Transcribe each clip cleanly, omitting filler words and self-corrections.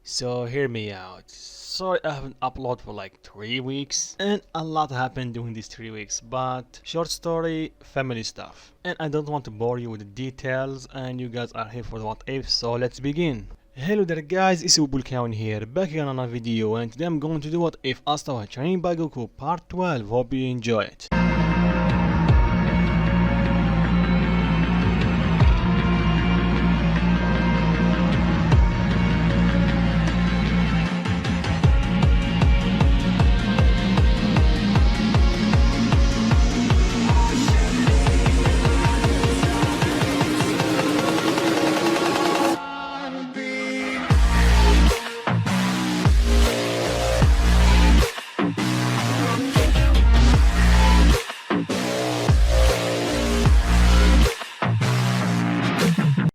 So hear me out. Sorry I haven't uploaded for like 3 weeks and a lot happened during these 3 weeks, but short story, family stuff. And I don't want to bore you with the details, and you guys are here for the what if, so let's begin. Hello there guys, it's Bulma here, back again on a video, and today I'm going to do what if Asta was trained by Goku part 12. Hope you enjoy it.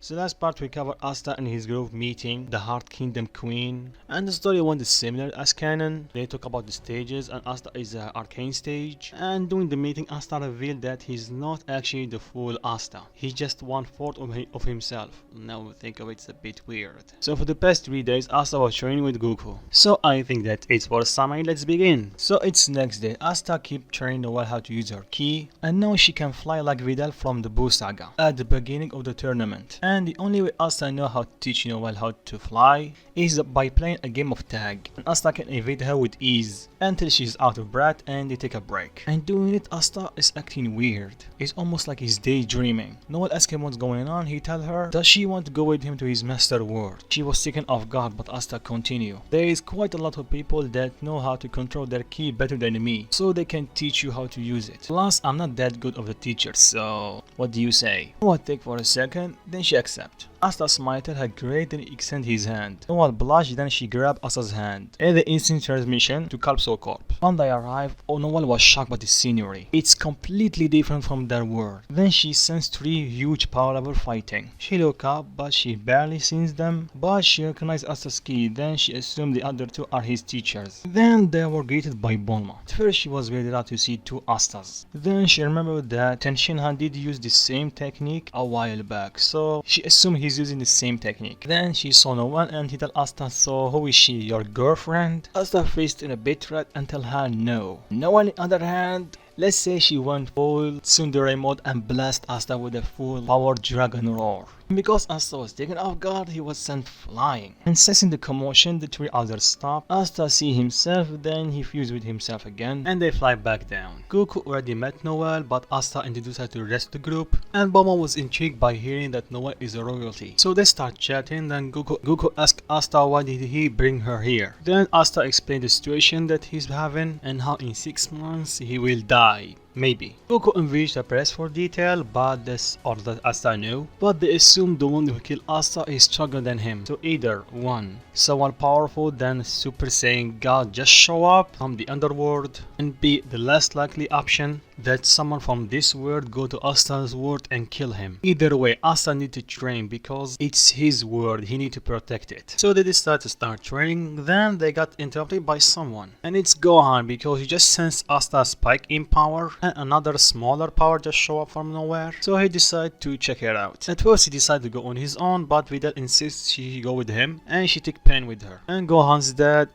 So last part we covered Asta and his group meeting the Heart Kingdom Queen, and the story went similar as canon. They talk about the stages, and Asta is the arcane stage, and during the meeting Asta revealed that he's not actually the full Asta. He's just 1/4 of himself. Now we think of it, it's a bit weird. So for the past 3 days Asta was training with Goku. So I think that it's for summary, let's begin. So it's next day. Asta keep training Noelle how to use her ki, and now she can fly like Vidal from the Buu saga at the beginning of the tournament. And the only way Asta know how to teach Noelle how to fly is by playing a game of tag, and Asta can evade her with ease until she's out of breath and they take a break. And doing it, Asta is acting weird. It's almost like he's daydreaming. Noelle asks him what's going on. He tells her that she wants to go with him to his master world. She was taken off guard, but Asta continue. There is quite a lot of people that know how to control their ki better than me, so they can teach you how to use it. Plus I'm not that good of a teacher, so what do you say? Noelle take for a second, then she accepts. Asta smiled at her great, then he extended his hand. Noelle blushed, then she grabbed Asta's hand. And the instant transmission to Capsule Corp. When they arrived, Noelle was shocked by the scenery. It's completely different from their world. Then she sensed 3 huge power levels fighting. She looked up, but she barely sees them. But she recognized Asta's ki, then she assumed the other 2 are his teachers. Then they were greeted by Bulma. At first she was weirded out to see 2 Astas. Then she remembered that Tenshinhan did use the same technique a while back, so she assumed he's using the same technique. Then she saw Noelle and he told Asta, so who is she, your girlfriend? Asta faced in a bit red and told her no. Noelle on the other hand, let's say she went full tsundere mode and blast Asta with a full power dragon roar. And because Asta was taken off guard, he was sent flying. And sensing the commotion, the 3 others stopped. Asta see himself, then he fused with himself again, and they fly back down. Goku already met Noelle, but Asta introduced her to the rest of the group, and Bulma was intrigued by hearing that Noelle is a royalty. So they start chatting, then Goku asked Asta why did he bring her here. Then Asta explained the situation that he's having and how in 6 months he will die. Maybe. Goku envisaged a press for detail, but this or that Asta knew, but they assumed the one who killed Asta is stronger than him. So either 1. Someone powerful than Super Saiyan God just show up from the underworld, and B. the less likely option that someone from this world go to Asta's world and kill him. Either way, Asta need to train because it's his world, he need to protect it. So they decided to start training, then they got interrupted by someone. And it's Gohan, because he just sensed Asta's spike in power and another smaller power just show up from nowhere. So he decided to check it out. At first he decided to go on his own, but Vidal insists she go with him, and she took Pen with her. And Gohan's dad,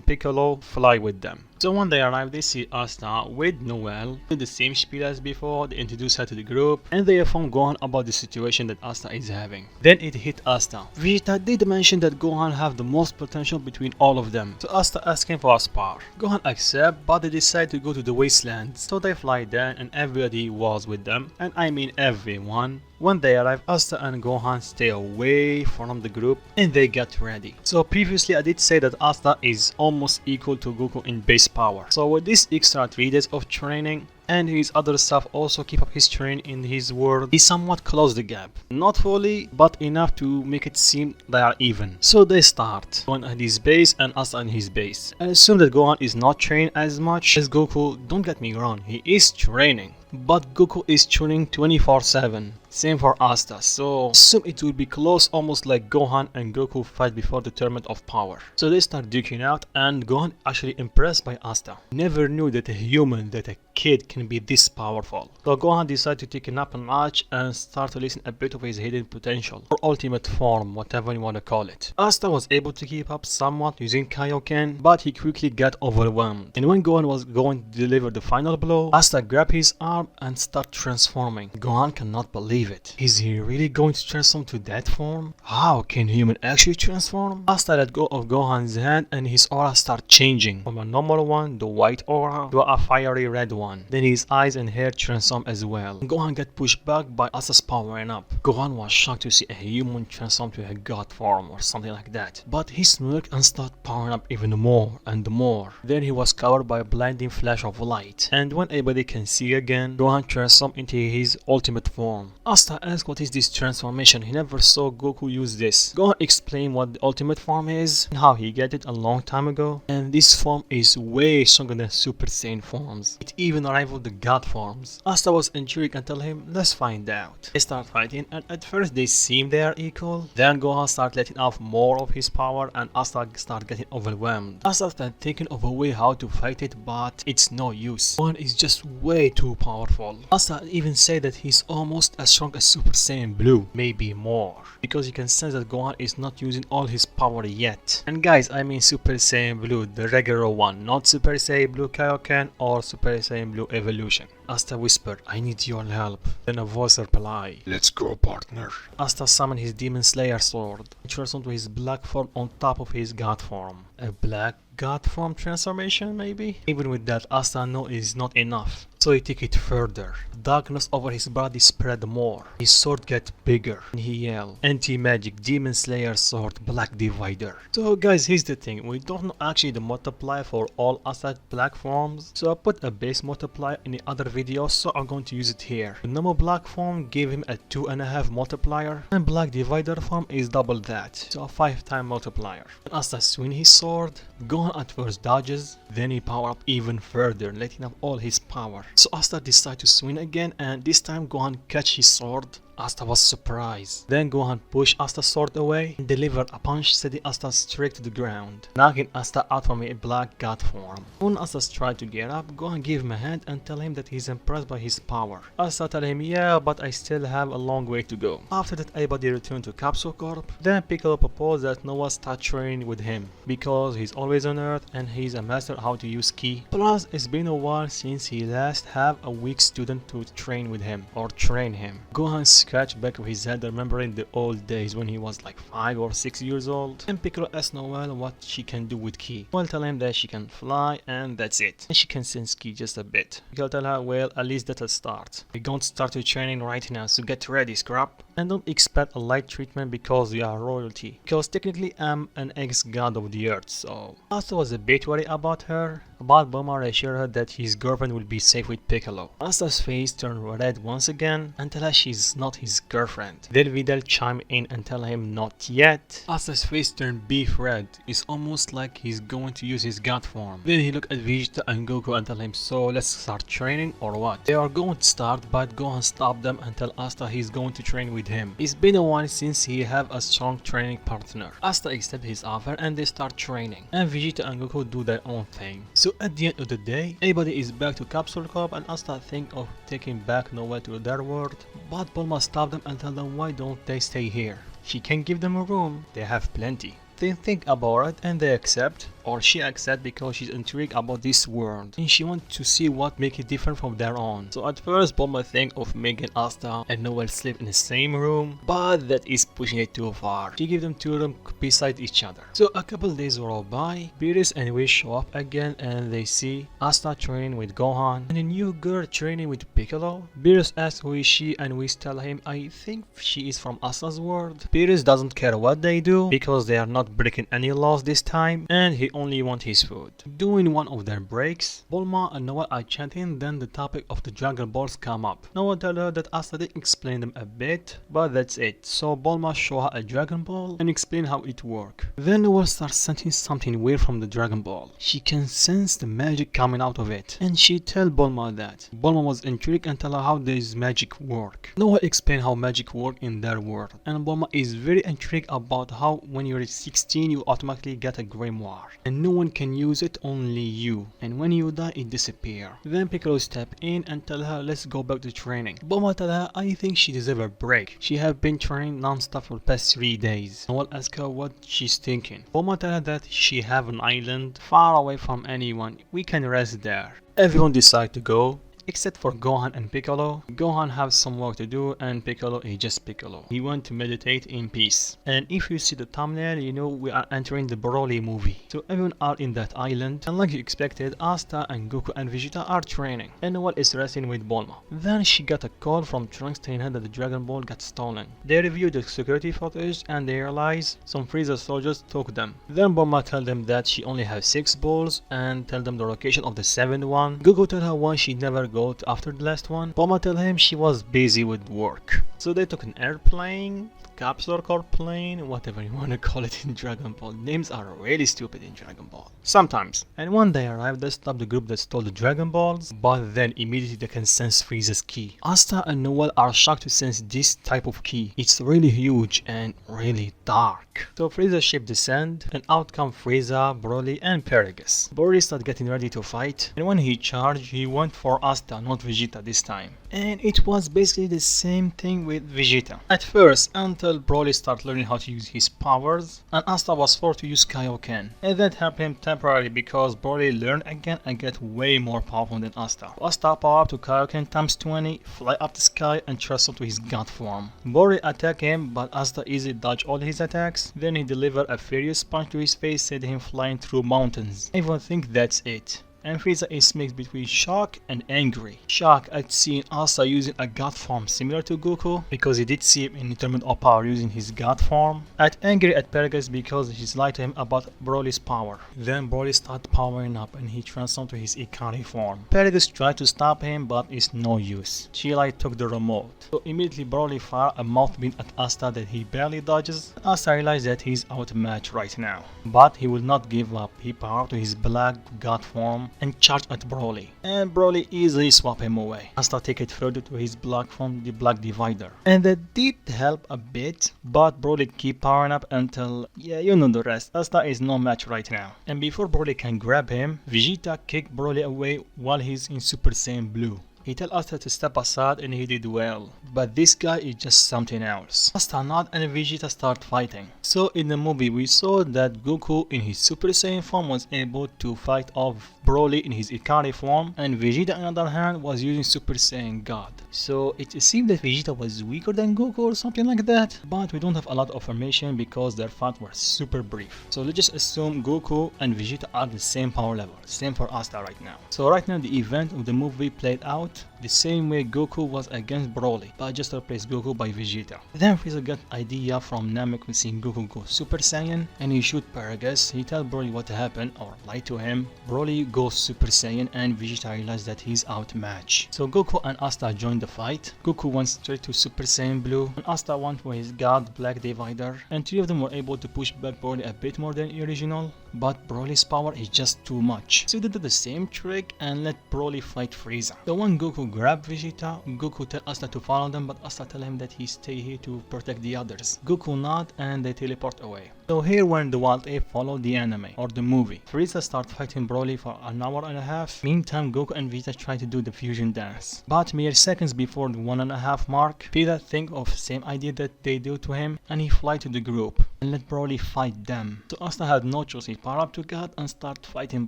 Piccolo, fly with them. So when they arrive, they see Asta with Noelle, with the same spiel as before. They introduce her to the group, and they inform Gohan about the situation that Asta is having. Then it hit Asta. Vegeta did mention that Gohan have the most potential between all of them, so Asta asked him for a spar. Gohan accepts, but they decide to go to the wastelands. So they fly down, and everybody was with them, and I mean everyone. When they arrive, Asta and Gohan stay away from the group and they get ready. So previously I did say that Asta is almost equal to Goku in base power. So with this extra 3 days of training and his other stuff also keep up his training in his world, he somewhat closed the gap. Not fully, but enough to make it seem they are even. So they start, Gohan at his base and Asta in his base. And assume that Gohan is not trained as much as Goku. Don't get me wrong, he is training, but Goku is training 24/7. Same for Asta, so assume it will be close, almost like Gohan and Goku fight before the tournament of power. So they start duking out, and Gohan actually impressed by Asta. Never knew that a human that a kid can be this powerful. So Gohan decided to take a nap a notch and start to listen a bit of his hidden potential, or ultimate form, whatever you want to call it. Asta was able to keep up somewhat using Kaioken, but he quickly got overwhelmed. And when Gohan was going to deliver the final blow, Asta grabbed his arm and started transforming. Gohan cannot believe it. Is he really going to transform to that form? How can human actually transform? Asta let go of Gohan's hand and his aura started changing from a normal one, the white aura, to a fiery red one. Then his eyes and hair transformed as well. Gohan got pushed back by Asta's powering up. Gohan was shocked to see a human transform to a god form or something like that. But he smirked and started powering up even more and more. Then he was covered by a blinding flash of light. And when everybody can see again, Gohan transformed into his ultimate form. Asta asked what is this transformation. He never saw Goku use this. Gohan explained what the ultimate form is and how he got it a long time ago. And this form is way stronger than Super Saiyan forms. It even rivaled the god forms. Asta was intrigued and told him, let's find out. They start fighting and at first they seem they are equal. Then Gohan started letting off more of his power and Asta started getting overwhelmed. Asta started thinking of a way how to fight it, but it's no use. Gohan is just way too powerful. Asta even said that he's almost as strong as Super Saiyan Blue, maybe more, because you can sense that Gohan is not using all his power yet. And guys, I mean Super Saiyan Blue, the regular one, not Super Saiyan Blue Kaioken or Super Saiyan Blue Evolution. Asta whispered, I need your help. Then a voice replied, let's go, partner. Asta summoned his Demon Slayer sword. He transformed to his black form on top of his god form. A black god form transformation, maybe? Even with that, Asta knew it is not enough. So he took it further. Darkness over his body spread more. His sword got bigger. And he yelled, Anti-Magic Demon Slayer Sword Black Divider. So guys, here's the thing. We don't know actually the multiplier for all Asta black forms. So I put a base multiplier in the other video, so I'm going to use it here. The normal black form gave him a 2.5 multiplier. And Black Divider form is double that. So a 5-time multiplier. When Asta swing his sword, Gohan at first dodges. Then he power up even further, letting up all his power. So Asta decided to swing again, and this time Gohan catch his sword. Asta was surprised. Then Gohan pushed Asta's sword away and delivered a punch, sending Asta straight to the ground, knocking Asta out from a black god form. When Asta tried to get up, Gohan gave him a hand and tell him that he's impressed by his power. Asta told him, yeah, but I still have a long way to go. After that, everybody returned to Capsule Corp. Then Piccolo proposed that Noah start training with him, because he's always on Earth and he's a master how to use ki. Plus, it's been a while since he last had a weak student to train with him, or train him. Gohan scratched back of his head, remembering the old days when he was like 5 or 6 years old. And Piccolo asked Noelle what she can do with ki. Noelle tell him that she can fly and that's it. And she can sense ki just a bit. Piccolo tell her, well, at least that'll start. We're going to start your training right now, so get ready, scrap. And don't expect a light treatment because we are royalty. Because technically I'm an ex-god of the earth, so... Asta was a bit worried about her, but Bulma reassured her that his girlfriend will be safe with Piccolo. Asta's face turned red once again and tell her she's not his girlfriend. Then Videl chimed in and tell him not yet. Asta's face turned beef red. It's almost like he's going to use his god form. Then he looked at Vegeta and Goku and tell him, so let's start training or what? They are going to start, but Gohan stopped them and tell Asta he's going to train with him. It's been a while since he have a strong training partner. Asta accepted his offer and they start training. And Vegeta and Goku do their own thing. So at the end of the day, everybody is back to Capsule Corp and Asta think of taking back Noelle to their world. But Bulma stopped them and tell them why don't they stay here. She can give them a room, they have plenty. They think about it and they accept, or she accepts because she's intrigued about this world and she wants to see what makes it different from their own. So at first Bulma think of making Asta and Noelle sleep in the same room, but that is pushing it too far. She gives them 2 rooms beside each other. So a couple days roll by, Beerus and Whis show up again and they see Asta training with Gohan and a new girl training with Piccolo. Beerus asks who is she and Whis tell him, I think she is from Asta's world. Beerus doesn't care what they do because they are not breaking any laws this time and he only wants his food. During one of their breaks, Bulma and Noelle are chatting, then the topic of the Dragon Balls come up. Noelle tell her that Asta did explain them a bit, but that's it. So Bulma show her a Dragon Ball and explain how it works. Then Noelle starts sensing something weird from the Dragon Ball. She can sense the magic coming out of it and she tell Bulma that. Bulma was intrigued and tell her how this magic work. Noelle explain how magic work in their world and Bulma is very intrigued about how when you reach 16 you automatically get a grimoire, and no one can use it, only you, and when you die it disappears. Then Piccolo step in and tell her let's go back to training. Bulma tell her I think she deserves a break. She have been training non-stop for the past 3 days. Noel ask her what she's thinking. Bulma tell her that she have an island far away from anyone. We can rest there. Everyone decide to go, except for Gohan and Piccolo. Gohan has some work to do and Piccolo is just Piccolo. He wants to meditate in peace. And if you see the thumbnail, you know we are entering the Broly movie. So everyone are in that island, and like you expected, Asta and Goku and Vegeta are training, and Noel is resting with Bulma. Then she got a call from Trunks telling her that the Dragon Ball got stolen. They review the security footage and they realize some Frieza soldiers took them. Then Bulma tell them that she only has 6 balls and tell them the location of the 7th one. Goku tell her why she never got after the last one. Bulma tell him she was busy with work. So they took an airplane, Capsule Corp plane, whatever you want to call it in Dragon Ball. Names are really stupid in Dragon Ball. Sometimes. And when they arrived, they stopped the group that stole the Dragon Balls, but then immediately they can sense Frieza's key. Asta and Noel are shocked to sense this type of key. It's really huge and really dark. So Frieza's ship descend, and out come Frieza, Broly and Paragus. Broly started getting ready to fight, and when he charged, he went for Asta, not Vegeta this time. And it was basically the same thing with Vegeta. At first, until Broly started learning how to use his powers, and Asta was forced to use Kaioken. And that helped him temporarily because Broly learned again and get way more powerful than Asta. Asta power up to Kaioken times 20, fly up the sky and transform to his god form. Broly attack him, but Asta easily dodged all his attacks. Then he delivered a furious punch to his face, sending him flying through mountains. Everyone think that's it. And Frieza is mixed between shock and angry. Shock at seeing Asta using a god form similar to Goku, because he did see him in the tournament of power using his god form. At angry at Paragus because she's lied to him about Broly's power. Then Broly started powering up and he transformed to his Ikari form. Paragus tried to stop him but it's no use. Chilai took the remote. So immediately Broly fired a mouth beam at Asta that he barely dodges. Asta realized that he's outmatched right now. But he will not give up. He powered to his black god form and charged at Broly, and Broly easily swapped him away. Asta take it further to his black form, the Black Divider, and that did help a bit, but Broly keep powering up until, yeah, you know the rest. Asta is no match right now, and before Broly can grab him, Vegeta kicked Broly away while he's in Super Saiyan Blue. He tell Asta to step aside and he did well, but this guy is just something else. Asta nod and Vegeta start fighting. So in the movie we saw that Goku in his Super Saiyan form was able to fight off Broly in his Ikari form, and Vegeta on the other hand was using Super Saiyan God. So it seemed that Vegeta was weaker than Goku or something like that, but we don't have a lot of information because their fight was super brief. So let's just assume Goku and Vegeta are the same power level, same for Asta right now. So right now the event of the movie played out the same way Goku was against Broly, but just replaced Goku by Vegeta. Then Frieza got idea from Namek with seeing Goku go Super Saiyan, and he shoot Paragus. He tell Broly what happened or lie to him. Broly goes Super Saiyan and Vegeta realized that he's outmatched. So Goku and Asta joined the fight. Goku went straight to Super Saiyan Blue and Asta went for his god Black Divider, and 3 of them were able to push back Broly a bit more than original, but Broly's power is just too much. So they did the same trick and let Broly fight Frieza. So when Goku grabbed Vegeta, Goku tell Asta to follow them, but Asta tell him that he stay here to protect the others. Goku nod and they teleport away. So here when the Wild Ape followed the anime or the movie, Frieza start fighting Broly for an hour and a half. Meantime Goku and Vegeta try to do the fusion dance. But mere seconds before the 1.5 mark, Frieza think of same idea that they do to him and he fly to the group and let Broly fight them. So Asta had no choice, he power up to God and start fighting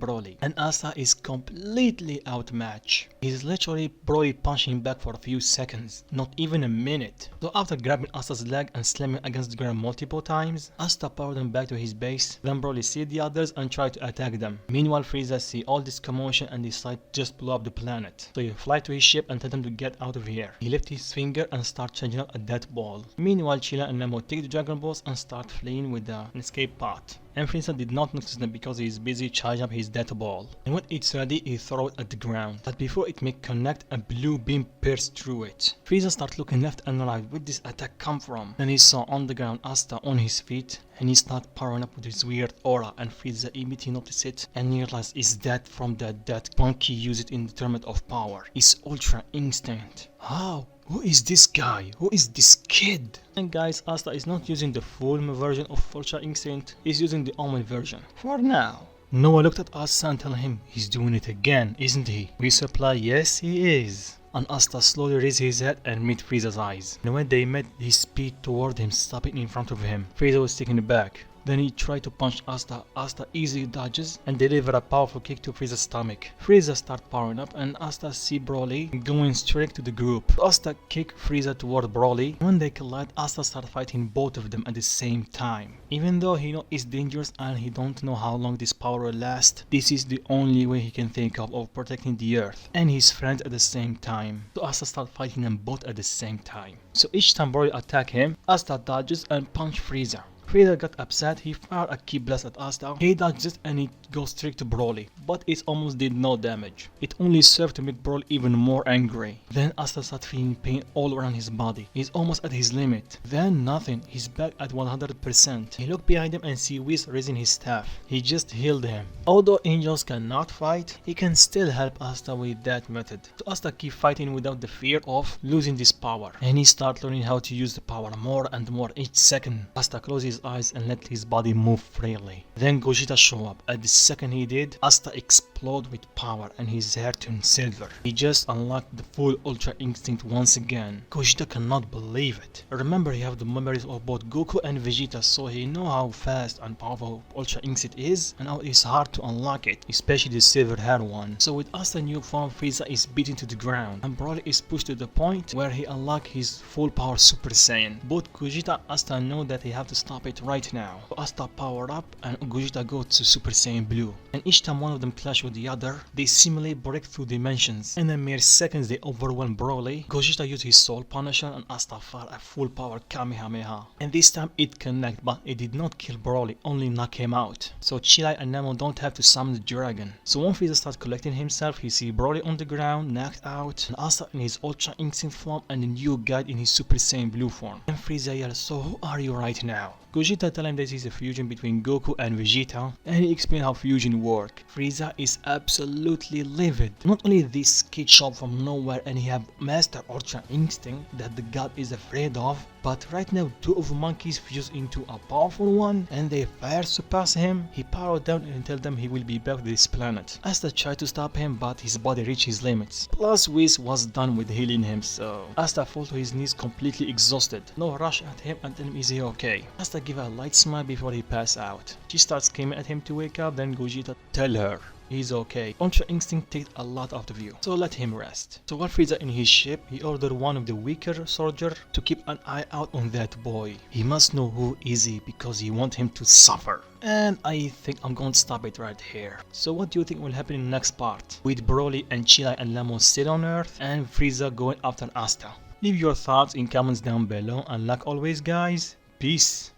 Broly. And Asta is completely outmatched. He's literally Broly punching back for a few seconds, not even a minute. So after grabbing Asta's leg and slamming against the ground multiple times, Asta powered him back to his base. Then Broly see the others and try to attack them. Meanwhile Frieza see all this commotion and decide to just blow up the planet. So he fly to his ship and tell them to get out of here. He lift his finger and start charging up a death ball. Meanwhile Chilla and Nemo take the Dragon Balls and start fleeing with an escape pod. And Frieza did not notice them because he is busy charging up his death ball. And when it's ready, he throw it at the ground. But before it may connect, a blue beam pierced through it. Frieza start looking left and right, where this attack come from? Then he saw on the ground Asta on his feet, and he started powering up with his weird aura, and Frieza immediately noticed it and realized it's that from that Monkey used it in the tournament of power. It's ultra instinct. How? Who is this guy? Who is this kid? And guys, Asta is not using the full version of Ultra Instinct, he's using the Omen version. For now. Noah looked at Asta and told him he's doing it again, isn't he? We reply, yes he is. And Asta slowly raised his head and met Frieza's eyes. And when they met, he sped toward him, stopping in front of him. Frieza was taken aback. Then he tried to punch Asta. Asta easily dodges and delivered a powerful kick to Frieza's stomach. Frieza starts powering up and Asta sees Broly going straight to the group. Asta kicked Frieza toward Broly. When they collide, Asta starts fighting both of them at the same time. Even though he knows it's dangerous and he don't know how long this power will last, this is the only way he can think of protecting the earth and his friends at the same time. So Asta starts fighting them both at the same time. So each time Broly attacks him, Asta dodges and punches Frieza. Frieza got upset, he fired a key blast at Asta. He dodged it and it goes straight to Broly, but it almost did no damage. It only served to make Broly even more angry. Then Asta started feeling pain all around his body. He's almost at his limit. Then nothing, he's back at 100%. He looked behind him and see Whis raising his staff. He just healed him. Although angels cannot fight, he can still help Asta with that method. So Asta keep fighting without the fear of losing this power. And he started learning how to use the power more and more each second. Asta closed his eyes and let his body move freely. Then Gogeta showed up. At the second he did, Asta exploded with power and his hair turned silver. He just unlocked the full Ultra Instinct once again. Gogeta cannot believe it. Remember, he have the memories of both Goku and Vegeta, so he know how fast and powerful Ultra Instinct is and how it's hard to unlock it, especially the silver hair one. So with Asta new form, Frieza is beaten to the ground and Broly is pushed to the point where he unlock his full power Super Saiyan. Both Gogeta and Asta know that they have to stop it right now. So Asta powered up and Gogeta goes to Super Saiyan Blue. And each time one of them clash with the other, they seemingly break through dimensions. In a mere seconds they overwhelm Broly. Gogeta used his Soul Punisher and Asta fired a full power Kamehameha. And this time it connected, but it did not kill Broly, only knock him out. So Chilai and Nemo don't have to summon the dragon. So when Frieza starts collecting himself, he see Broly on the ground, knocked out, and Asta in his Ultra Instinct form and the new guide in his Super Saiyan Blue form. And Frieza yells, so who are you right now? Gogeta tells him that he's a fusion between Goku and Vegeta, and he explains how fusion work. Frieza is absolutely livid. Not only this kid showed from nowhere and he have master Ultra Instinct that the god is afraid of, but right now two of monkeys fused into a powerful one and they far surpass him. He powered down and tell them he will be back to this planet. Asta tried to stop him, but his body reached his limits. Plus Whis was done with healing him, so Asta fell to his knees completely exhausted. No rush at him and tell him is he okay. Asta give a light smile before he pass out. She starts screaming at him to wake up, then Gogeta tell her he's okay. Ultra Instinct takes a lot out of you, so let him rest. So while Frieza in his ship, he ordered one of the weaker soldiers to keep an eye out on that boy. He must know who is he because he wants him to suffer. And I think I'm going to stop it right here. So what do you think will happen in the next part? With Broly and Chilai and Lemon still on Earth and Frieza going after Asta? Leave your thoughts in comments down below and like always guys, peace.